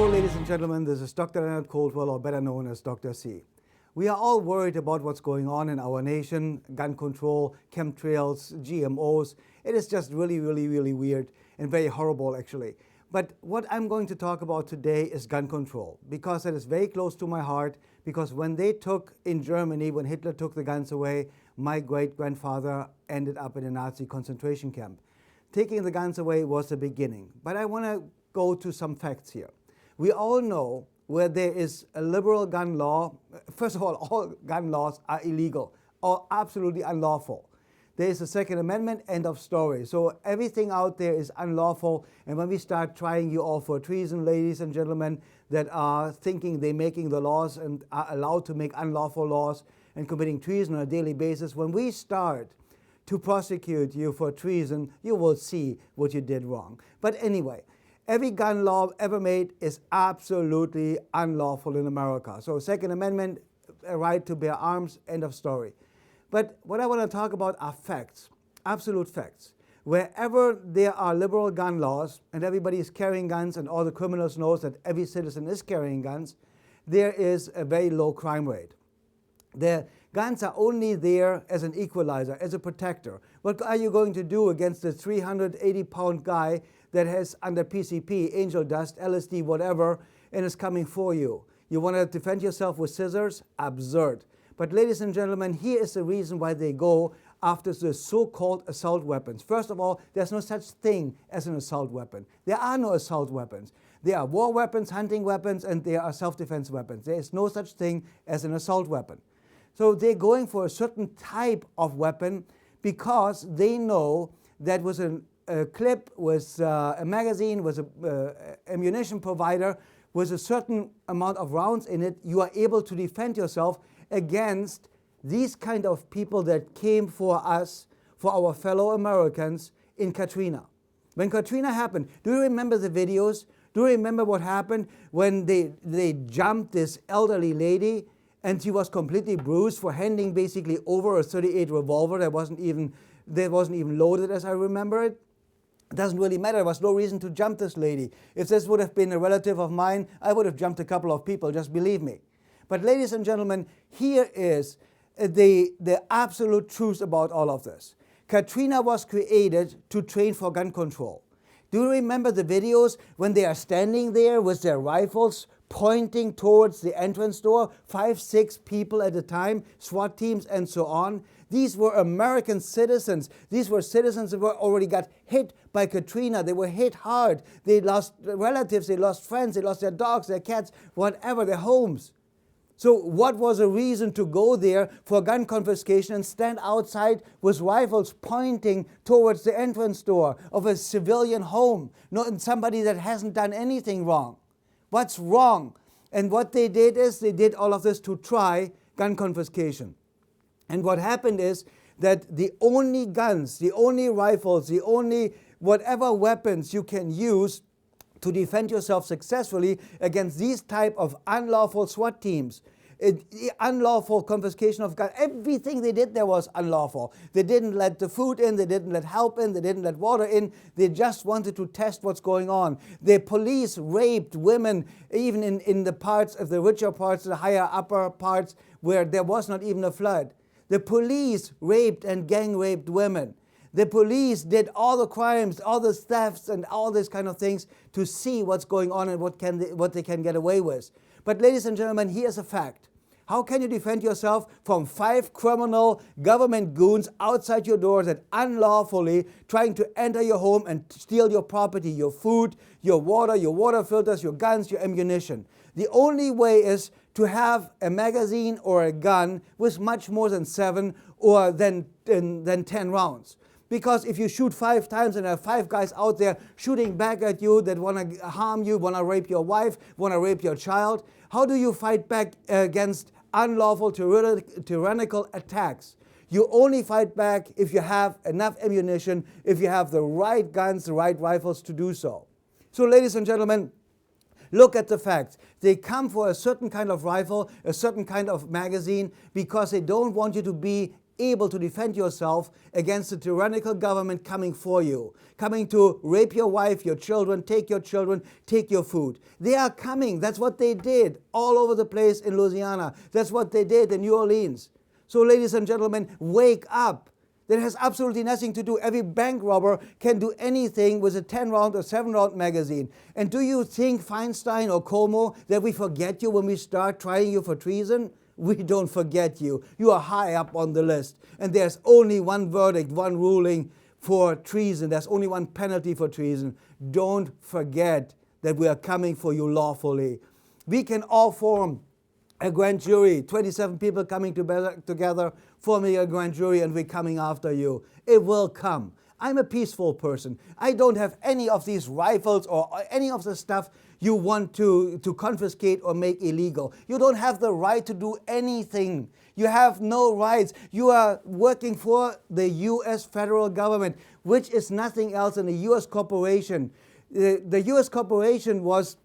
Hello, ladies and gentlemen. This is Dr. Leonard Coldwell, or better known as Dr. C. We are all worried about what's going on in our nation, gun control, chemtrails, GMOs. It is just really weird and very horrible, actually. But what I'm going to talk about today is gun control, because it is very close to my heart, because when they took in Germany, when Hitler took the guns away, my great-grandfather ended up in a Nazi concentration camp. Taking the guns away was the beginning. But I want to go to some facts here. We all know where there is a liberal gun law. First of all gun laws are illegal or absolutely unlawful. There is a Second Amendment, end of story. So everything out there is unlawful. And when we start trying you all for treason, ladies and gentlemen, that are thinking they're making the laws and are allowed to make unlawful laws and committing treason on a daily basis, when we start to prosecute you for treason, you will see what you did wrong. But anyway, every gun law ever made is absolutely unlawful in America. So Second Amendment, a right to bear arms, end of story. But what I want to talk about are facts, absolute facts. Wherever there are liberal gun laws and everybody is carrying guns and all the criminals knows that every citizen is carrying guns, there is a very low crime rate. The guns are only there as an equalizer, as a protector. What are you going to do against the 380-pound guy that has under PCP, angel dust, LSD, whatever, and is coming for you? You want to defend yourself with scissors? Absurd. But ladies and gentlemen, here is the reason why they go after the so-called assault weapons. First of all, there's no such thing as an assault weapon. There are no assault weapons. There are war weapons, hunting weapons, and there are self-defense weapons. There is no such thing as an assault weapon. So they're going for a certain type of weapon because they know that with a clip, with a magazine, with an ammunition provider, with a certain amount of rounds in it, you are able to defend yourself against these kind of people that came for us, for our fellow Americans in Katrina. When Katrina happened, do you remember the videos? Do you remember what happened when they jumped this elderly lady and she was completely bruised for handing basically over a .38 revolver that wasn't even loaded, as I remember it? It doesn't really matter. There was no reason to jump this lady. If this would have been a relative of mine, I would have jumped a couple of people, just believe me. But ladies and gentlemen, here is the absolute truth about all of this. Katrina was created to train for gun control. Do you remember the videos when they are standing there with their rifles pointing towards the entrance door, 5, 6 people at a time, SWAT teams and so on? These were American citizens. These were citizens that already got hit by Katrina. They were hit hard. They lost relatives, they lost friends, they lost their dogs, their cats, whatever, their homes. So what was a reason to go there for gun confiscation and stand outside with rifles pointing towards the entrance door of a civilian home, not somebody that hasn't done anything wrong? What's wrong? And what they did is they did all of this to try gun confiscation. And what happened is that the only guns, the only rifles, the only whatever weapons you can use to defend yourself successfully against these type of unlawful SWAT teams, unlawful confiscation of guns, everything they did there was unlawful. They didn't let the food in, they didn't let help in, they didn't let water in, they just wanted to test what's going on. The police raped women, even in the parts of the richer parts, the higher upper parts where there was not even a flood. The police raped and gang raped women. The police did all the crimes, all the thefts and all these kind of things to see what's going on and what they can get away with. But ladies and gentlemen, here's a fact. How can you defend yourself from 5 criminal government goons outside your door that unlawfully trying to enter your home and steal your property, your food, your water filters, your guns, your ammunition? The only way is to have a magazine or a gun with much more than 7 or than 10 rounds. Because if you shoot 5 times and there are 5 guys out there shooting back at you that want to harm you, want to rape your wife, want to rape your child, how do you fight back against unlawful tyrannical attacks? You only fight back if you have enough ammunition, if you have the right guns, the right rifles to do so. So ladies and gentlemen, look at the facts. They come for a certain kind of rifle, a certain kind of magazine, because they don't want you to be able to defend yourself against the tyrannical government coming for you, coming to rape your wife, your children, take your food. They are coming. That's what they did all over the place in Louisiana. That's what they did in New Orleans. So ladies and gentlemen, wake up. That has absolutely nothing to do. Every bank robber can do anything with a 10-round or 7-round magazine. And do you think, Feinstein or Como, that we forget you when we start trying you for treason? We don't forget you. You are high up on the list. And there's only one verdict, one ruling for treason. There's only one penalty for treason. Don't forget that we are coming for you lawfully. We can all form a grand jury, 27 people coming together, forming a grand jury, and we're coming after you. It will come. I'm a peaceful person. I don't have any of these rifles or any of the stuff you want to confiscate or make illegal. You don't have the right to do anything. You have no rights. You are working for the U.S. federal government, which is nothing else than a U.S. corporation. The U.S. corporation was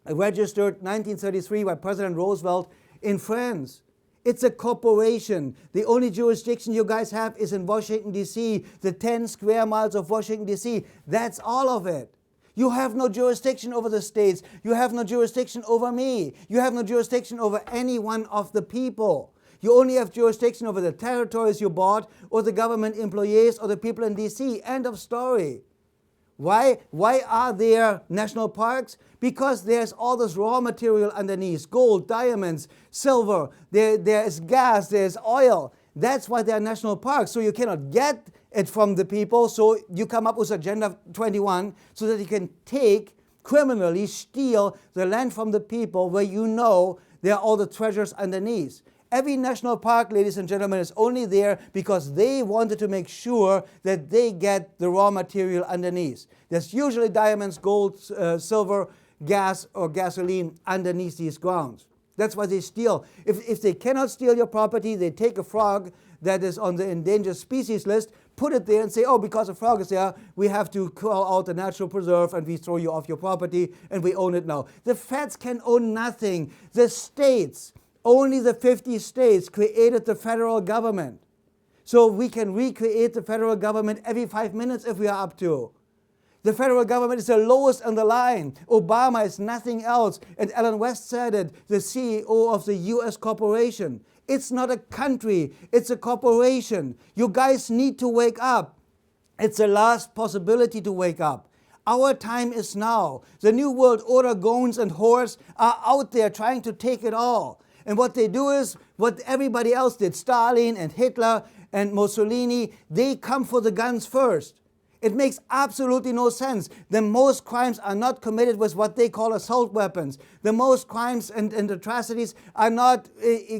registered 1933 by President Roosevelt in France. It's a corporation. The only jurisdiction you guys have is in Washington, D.C., the 10 square miles of Washington, D.C. That's all of it. You have no jurisdiction over the states. You have no jurisdiction over me. You have no jurisdiction over any one of the people. You only have jurisdiction over the territories you bought, or the government employees, or the people in D.C. End of story. Why are there national parks? Because there's all this raw material underneath, gold, diamonds, silver, there's gas, there's oil. That's why there are national parks. So you cannot get it from the people, so you come up with Agenda 21 so that you can criminally steal the land from the people where you know there are all the treasures underneath. Every national park, ladies and gentlemen, is only there because they wanted to make sure that they get the raw material underneath. There's usually diamonds, gold, silver, gas, or gasoline underneath these grounds. That's why they steal. If they cannot steal your property, they take a frog that is on the endangered species list, put it there and say, oh, because a frog is there, we have to call out the natural preserve and we throw you off your property and we own it now. The feds can own nothing. The states, only the 50 states created the federal government. So we can recreate the federal government every 5 minutes if we are up to. The federal government is the lowest on the line. Obama is nothing else. And Ellen West said it, the CEO of the U.S. corporation. It's not a country, it's a corporation. You guys need to wake up. It's the last possibility to wake up. Our time is now. The New World Order goons and whores are out there trying to take it all. And what they do is what everybody else did. Stalin and Hitler and Mussolini, they come for the guns first. It makes absolutely no sense. The most crimes are not committed with what they call assault weapons. The most crimes and atrocities are not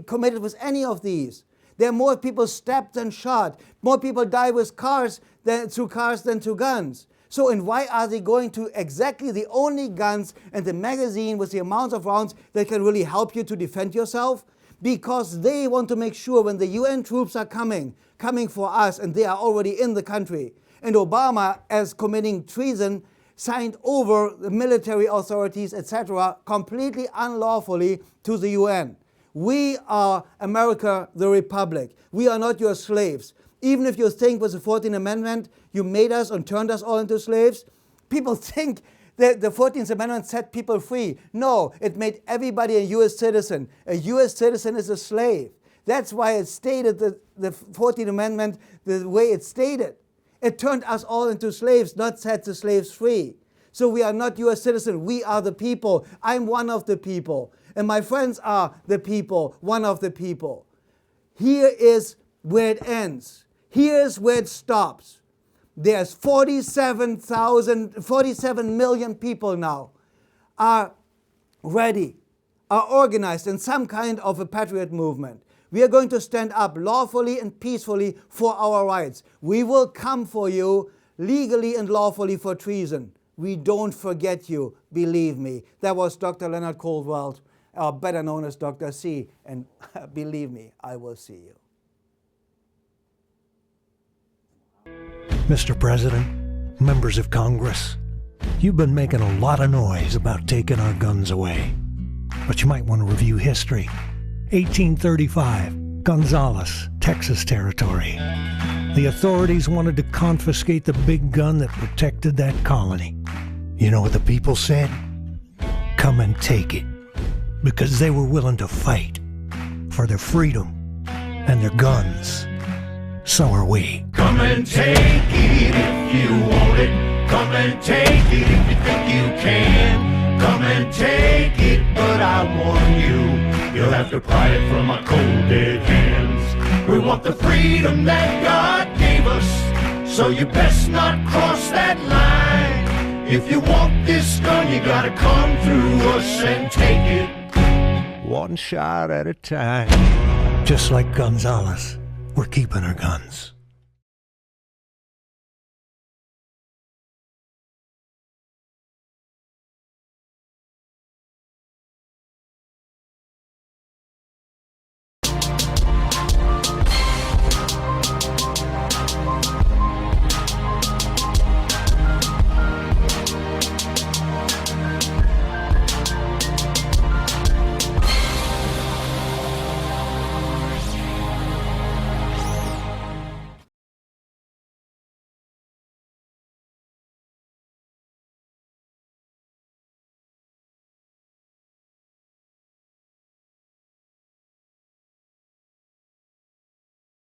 committed with any of these. There are more people stabbed than shot. More people die with cars than through guns. So, and why are they going to exactly the only guns and the magazine with the amounts of rounds that can really help you to defend yourself? Because they want to make sure when the UN troops are coming for us, and they are already in the country, and Obama, as committing treason, signed over the military authorities, etc., completely unlawfully to the UN. We are America, the Republic. We are not your slaves. Even if you think with the 14th Amendment, you made us and turned us all into slaves, people think that the 14th Amendment set people free. No, it made everybody a U.S. citizen. A U.S. citizen is a slave. That's why it stated the 14th Amendment the way it stated. It turned us all into slaves, not set the slaves free. So we are not U.S. citizens. We are the people. I'm one of the people. And my friends are the people, one of the people. Here is where it ends. Here's where it stops. There's 47 million people now are ready, are organized in some kind of a patriot movement. We are going to stand up lawfully and peacefully for our rights. We will come for you legally and lawfully for treason. We don't forget you, believe me. That was Dr. Leonard Coldwell, better known as Dr. C. And believe me, I will see you. Mr. President, members of Congress, you've been making a lot of noise about taking our guns away. But you might want to review history. 1835, Gonzales, Texas territory. The authorities wanted to confiscate the big gun that protected that colony. You know what the people said? Come and take it. Because they were willing to fight for their freedom and their guns. So are we. Come and take it if you want it. Come and take it if you think you can. Come and take it, but I warn you, you'll have to pry it from my cold dead hands. We want the freedom that God gave us, so you best not cross that line. If you want this gun, you gotta come through us and take it. One shot at a time. Just like Gonzales, we're keeping our guns.